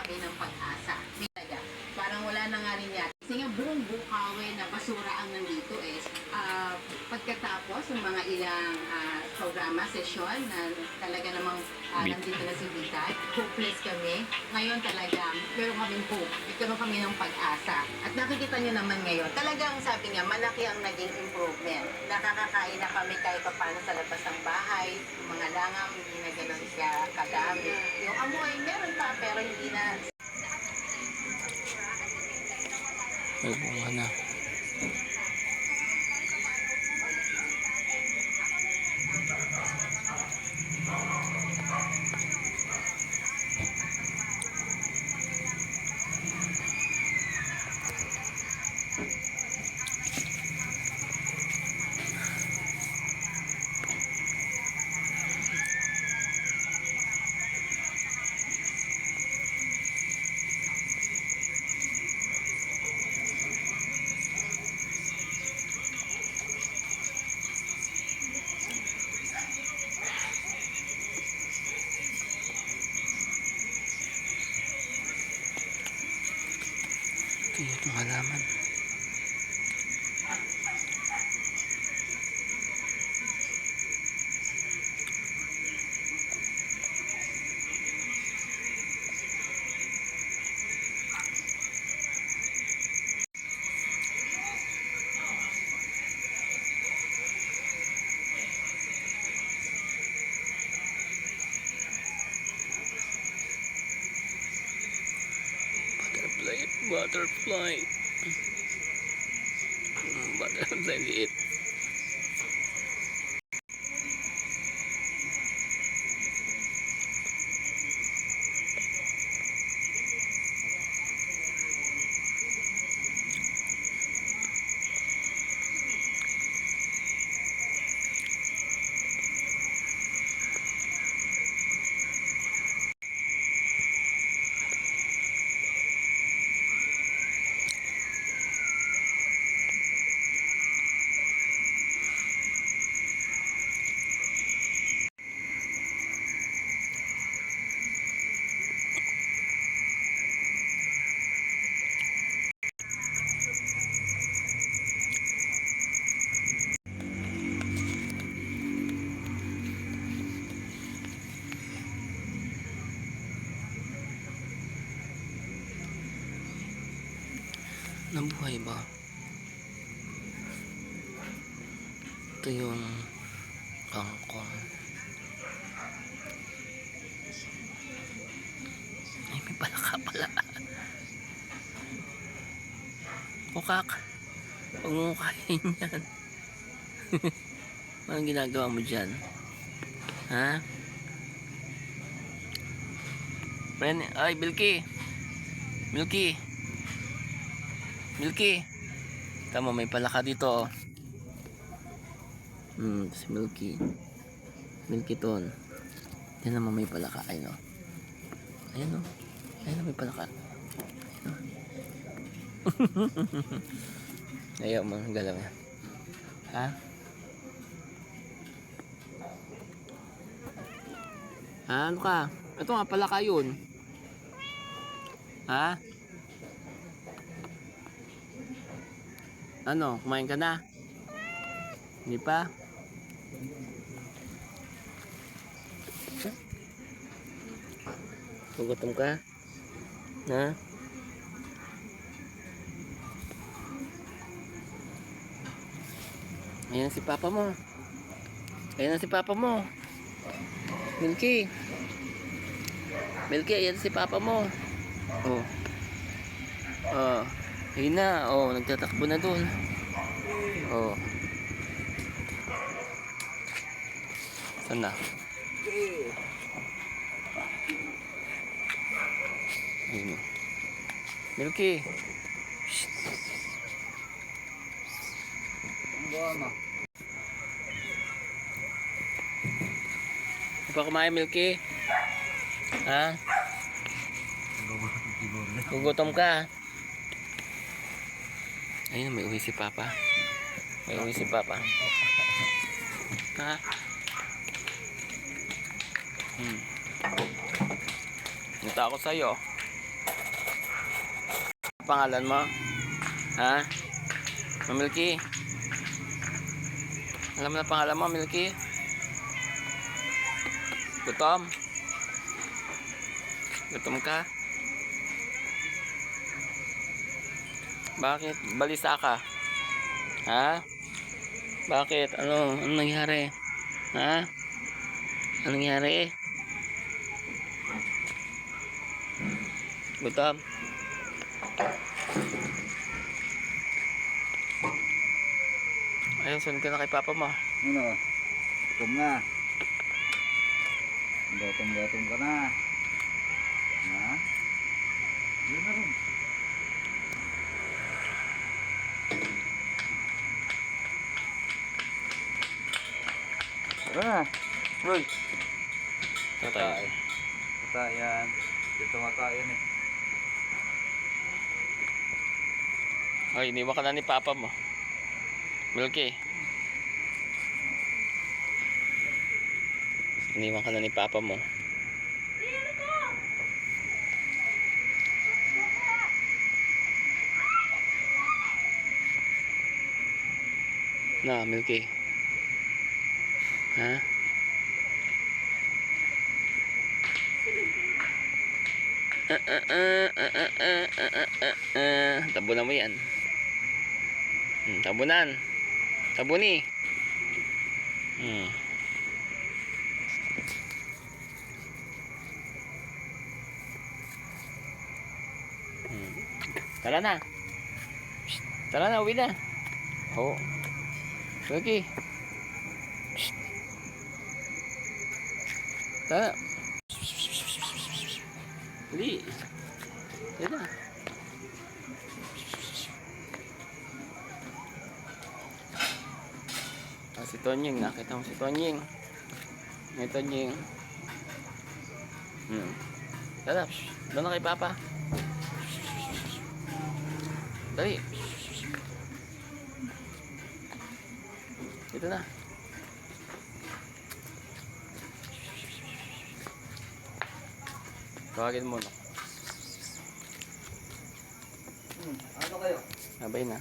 kami ng pag-asa. Talaga, parang wala na nga rin yan. Kasi nga buong Bukawi na basura ang nandito is pagkatapos ng mga ilang programa, sesyon na talaga namang nandito na si Vitat, hopeless kami. Ngayon talaga, meron kaming hope. Nagkaroon kami ng pag-asa. At nakikita nyo naman ngayon, talagang sabi niya, malaki ang naging improvement. Nakakakain na kami kahit pa paano sa labas ng bahay. Yung mga langaw, hindi na ganun kadami. Yung amoy, meron pa, pero hindi na. May bunga na. Ito yung halaman. Butterfly. Butterfly liit. Nabuhay ba? Ito yung kangkong. Ay, may palaka pala. Mukak. Huwag mo kain yan. Anong ginagawa mo dyan? Ha? Ay, Milky. Milky. Milky. Tama, may palaka dito. Si Milky. Milky ton. Yan naman may palaka. Ayun o. Ayun o. Ayun o, may palaka. Ayun o. Ayaw mga galaw yan. Ha? Ano ka? Ito nga palaka yun. Ha? Ano? Kumain ka na? Hindi pa? Gugutom ka? Ha? Ayan si papa mo. Ayan si papa mo. Milky. Milky, ayan si papa mo. Oh. Oh. Ayun na. Oh, nagtatakbo na dun. Oh. Saan na? Ayun. Milky. Shhh. Hindi pa kumain, Milky? Ha? Gugutom ka? Ayun, may uwi si papa. May uwi si papa. Ha? Natakot sa'yo. pangalan mo? Ha? Milky? Alam mo na pangalan mo, Milky? Gutom? Gutom ka? Bakit? Balisa ka? Ha? Bakit? Anong nangyari? Ha? Anong nangyari? Gutom? Ayun, sunod ka na kay papa mo. Ano? Gutom na. Gutom ka na. Ha? Yun na rin. Tara na. Roy! Tatay. Matayan. Dito matayan eh. Ay, iniwan ka na ni papa mo. Milky. Iniwan ka na ni papa mo. Na, Milky. Ha? Tabunan mo yan. Tabunan. Tabuni. Tara na. Psst. Tara na, uwi na. Oo. Milky. Psst. Tara. Hindi. Tara na. Si Tonying, nakita mo si Tonying. May Tonying. Tara, doon na kay papa. Dali. Dito na. Tawagin mo na. Ano kayo? Sabay na.